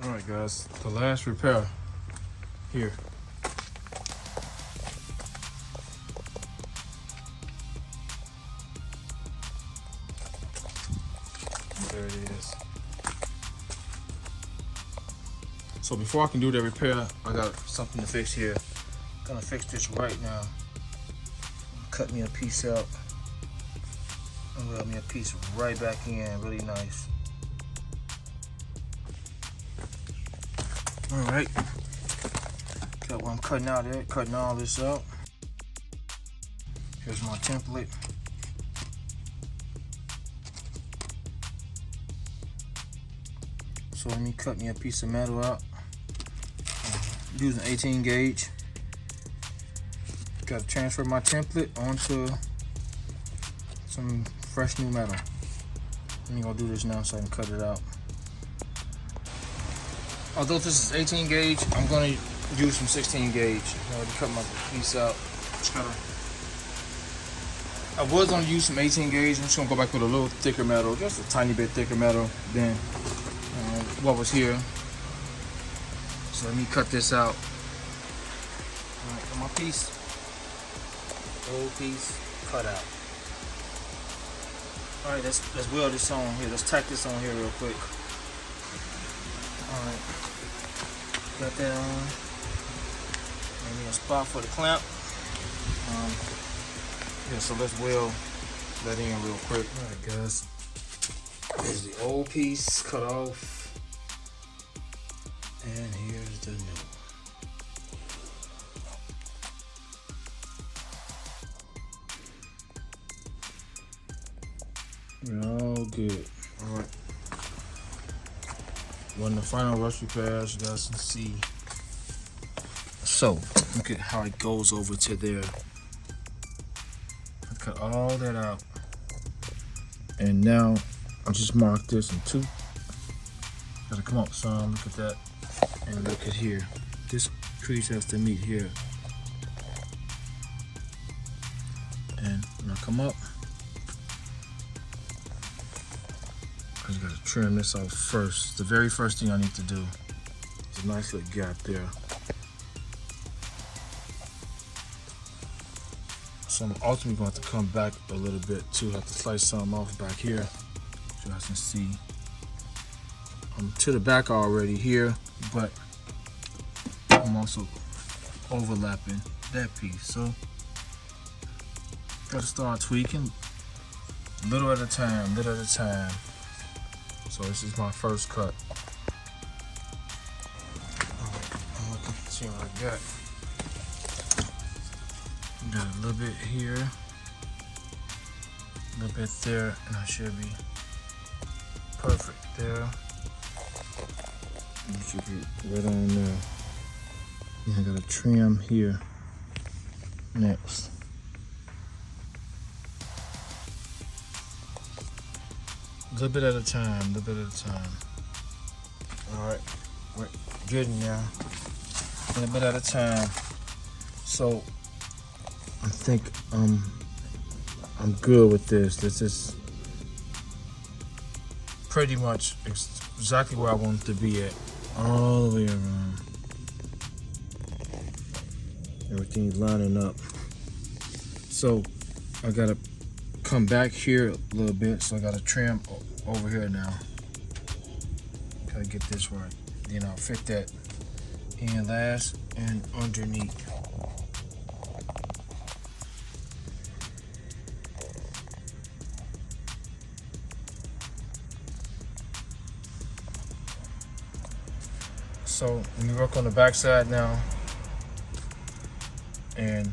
Alright guys, the last repair here. There it is. So before I can do that repair, I got something to fix here. Gonna fix this right now. Cut me a piece out and weld me a piece right back in, really nice. Alright, got what I'm cutting out there, cutting all this out. Here's my template. So let me cut me a piece of metal out. Using 18 gauge. Got to transfer my template onto some fresh new metal. Let me go do this now so I can cut it out. Although this is 18 gauge, I'm going to use some 16 gauge. I already cut my piece out. I was going to use some 18 gauge. I'm just going to go back with a little thicker metal, just a tiny bit thicker metal than what was here. So let me cut this out. Alright, got my piece. Whole piece cut out. Alright, let's weld this on here. Let's tack this on here real quick. Alright. Got that on. Maybe a spot for the clamp. Yeah, so let's weld that in real quick. Alright guys. There's the old piece cut off. And here's the new one. We're all good. Alright. When the final rush repairs, you guys can see. So, look at how it goes over to there. I cut all that out. And now, I just marked this in two. Gotta come up some, look at that. And look at here. This crease has to meet here. And when I come up, because you gotta trim this off first. The very first thing I need to do is a nice little gap there. So I'm ultimately going to have to come back a little bit too. Have to slice some off back here. So you guys can see. I'm to the back already here, but I'm also overlapping that piece. So gotta start tweaking little at a time, little at a time. So this is my first cut. Let's see what I got. Got a little bit here, a little bit there, and I should be perfect there. You should be right on there. Yeah, I got a trim here next. A little bit at a time, a little bit at a time. All right, we're good now. A little bit at a time. So I think I'm good with this. This is pretty much exactly where I want it to be at. All the way around. Everything's lining up. So I gotta come back here a little bit. So I gotta trim over here now. Gotta get this right. Then I'll fit that in last and underneath. So let me work on the back side now, and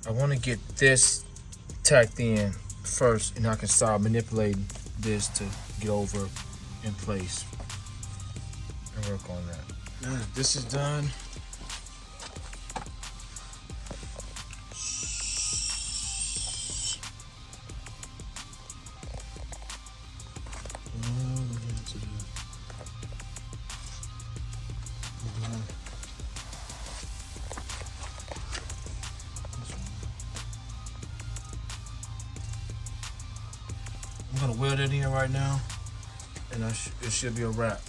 I want to get this tacked in first, and I can start manipulating this to get over in place and work on that. Now that this is done, I'm gonna weld it in right now, and it should be a wrap.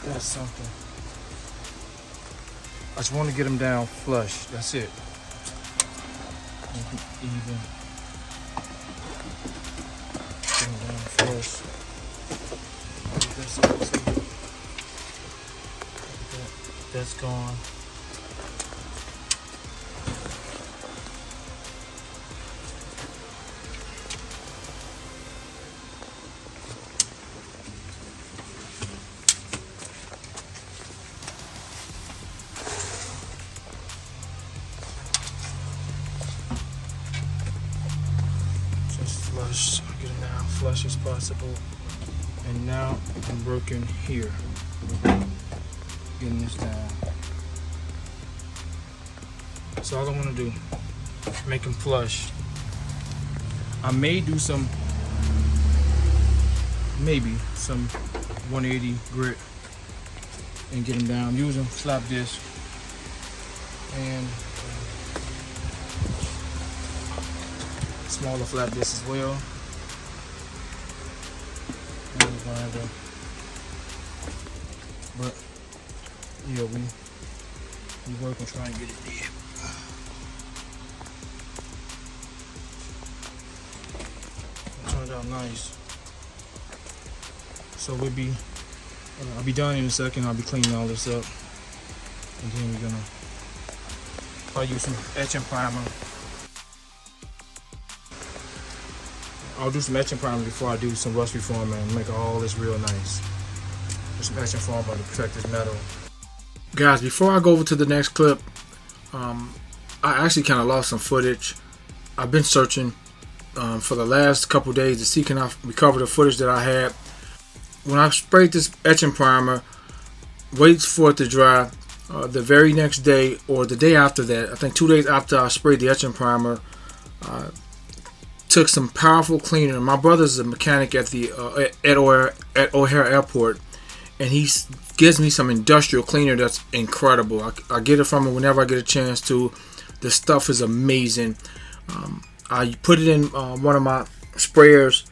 That's something. I just want to get them down flush. That's it. Even. Get them down flush. That's gone. Flush, get it down flush as possible. And now I'm working here, getting this down. So all I want to do, make them flush. I may do maybe some 180 grit and get them down. I'm using flap disc and smaller flat disc as well. But yeah, we work and try and get it there. It turned out nice. So I'll be done in a second. I'll be cleaning all this up, and then we're gonna probably use some etching primer. I'll do some etching primer before I do some rust reformer and make all this real nice. There's some etching primer to protect this metal. Guys, before I go over to the next clip, I actually kind of lost some footage. I've been searching for the last couple days to see can I recover the footage that I had. When I sprayed this etching primer, waits for it to dry. The very next day or the day after that, I think 2 days after I sprayed the etching primer, took some powerful cleaner. My brother's a mechanic at the at O'Hare Airport, and he gives me some industrial cleaner that's incredible. I get it from him whenever I get a chance to. The stuff is amazing. I put it in one of my sprayers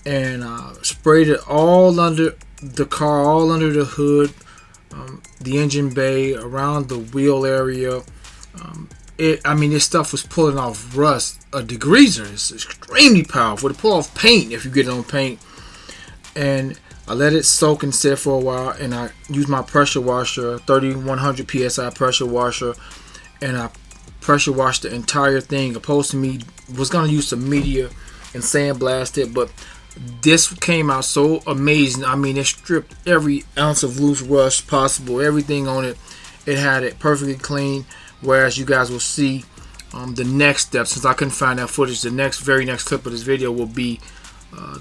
and sprayed it all under the car, all under the hood, the engine bay, around the wheel area. I mean, this stuff was pulling off rust. A degreaser is extremely powerful to pull off paint if you get it on paint. And I let it soak and sit for a while, and I used my pressure washer, 3100 psi pressure washer, and I pressure washed the entire thing. Opposed to me was gonna use some media and sandblast it, but this came out so amazing. I mean, it stripped every ounce of loose rust possible, everything on it. It had it perfectly clean. Whereas you guys will see the next step, since I couldn't find that footage, the very next clip of this video will be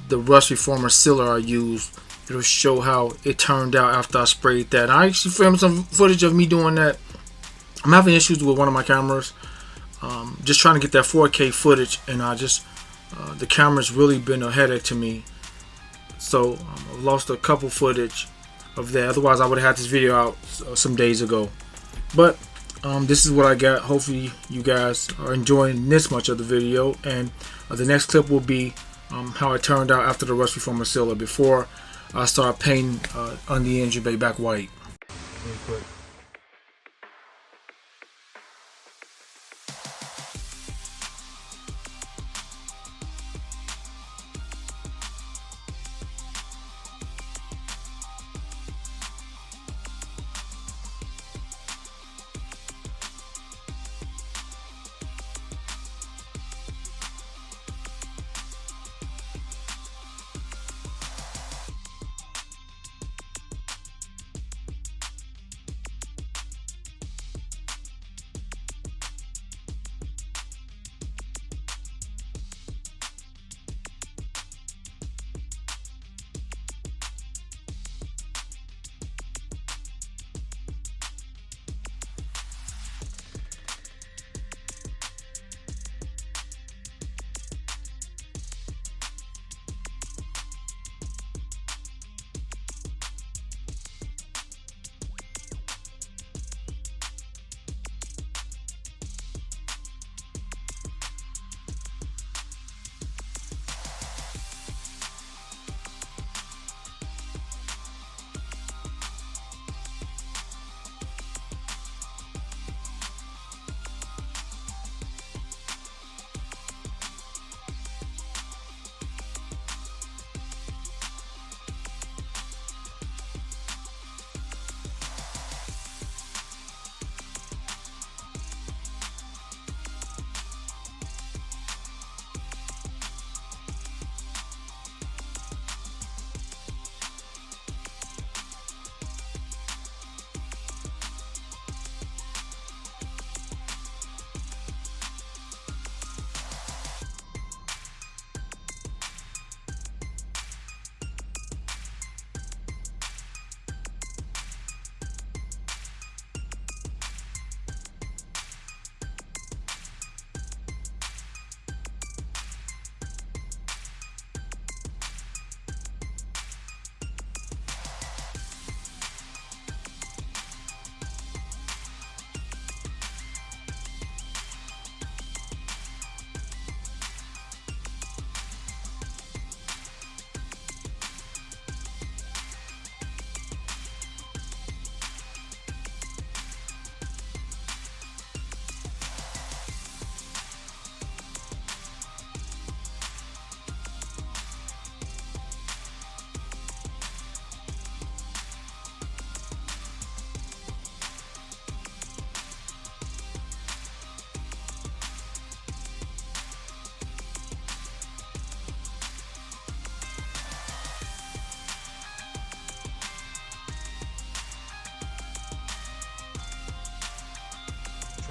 the rust reformer sealer I used. It'll show how it turned out after I sprayed that. I actually filmed some footage of me doing that. I'm having issues with one of my cameras, just trying to get that 4K footage, and the camera's really been a headache to me. So I lost a couple footage of that. Otherwise I would have had this video out some days ago. But this is what I got. Hopefully you guys are enjoying this much of the video, and the next clip will be how it turned out after the rust reformer sealer, before I start painting on the engine bay back white. Real quick.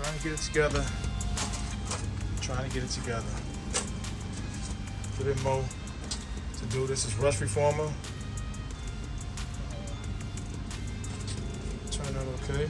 Trying to get it together. Trying to get it together. A little bit more to do. This is rust reformer. Turn that okay.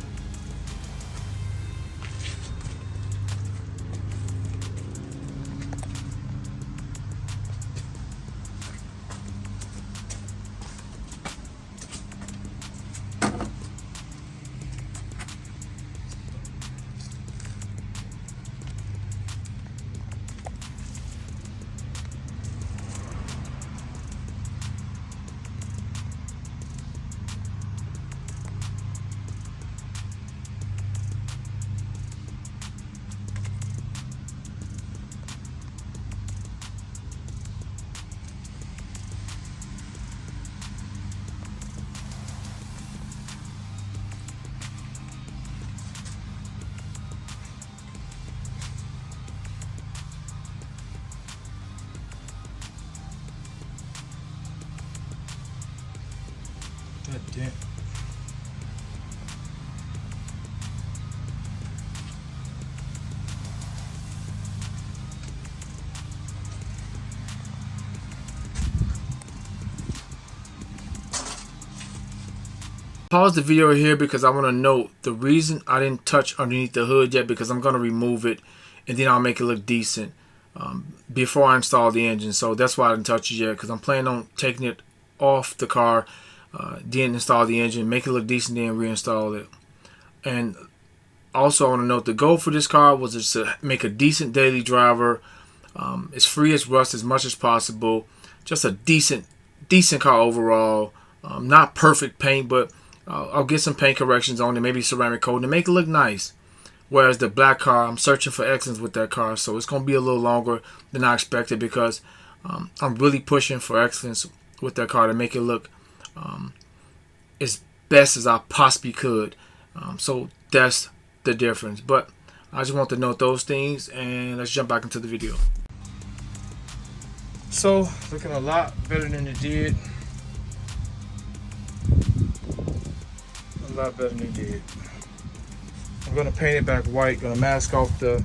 That dent. Pause the video here because I want to note the reason I didn't touch underneath the hood yet, because I'm going to remove it and then I'll make it look decent before I install the engine. So that's why I didn't touch it yet, because I'm planning on taking it off the car, then install the engine, make it look decent, then reinstall it. And also I want to note the goal for this car was just to make a decent daily driver, as free as rust as much as possible, just a decent car overall. Not perfect paint, but I'll get some paint corrections on it, maybe ceramic coating to make it look nice. Whereas the black car, I'm searching for excellence with that car, so it's going to be a little longer than I expected, because I'm really pushing for excellence with that car to make it look as best as I possibly could. So that's the difference. But I just want to note those things, and let's jump back into the video. So looking a lot better than it did. A lot better than it did. I'm going to paint it back white. Going to mask off the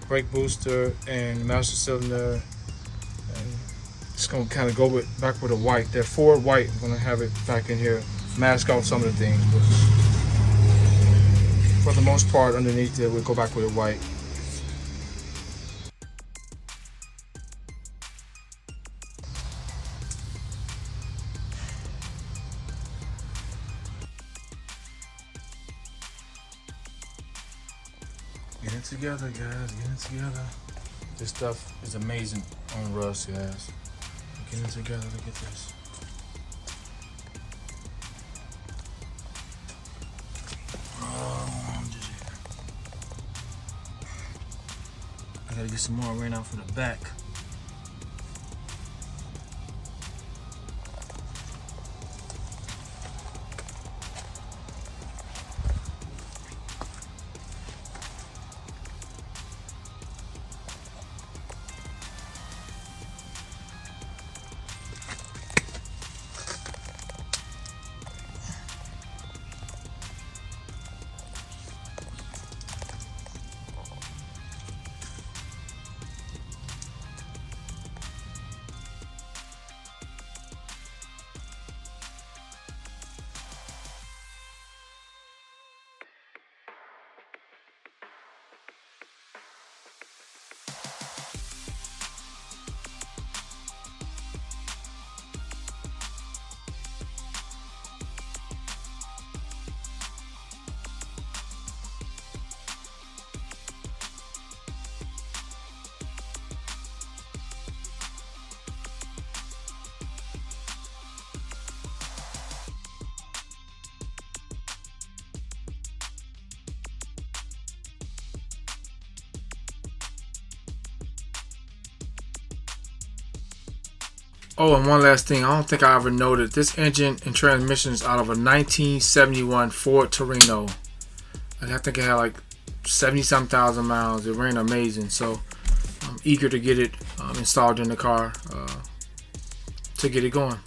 brake booster and master cylinder, and just going to kind of go back with a white. That Ford white, I'm going to have it back in here, mask off some of the things, but for the most part underneath it we'll go back with a white. Get it together, guys. Get it together. This stuff is amazing on rust, guys. Get it together. Look at this. I gotta get some more rain out from the back. Oh, and one last thing. I don't think I ever noted. This engine and transmission is out of a 1971 Ford Torino. And I think it had like 70-some thousand miles. It ran amazing. So I'm eager to get it installed in the car to get it going.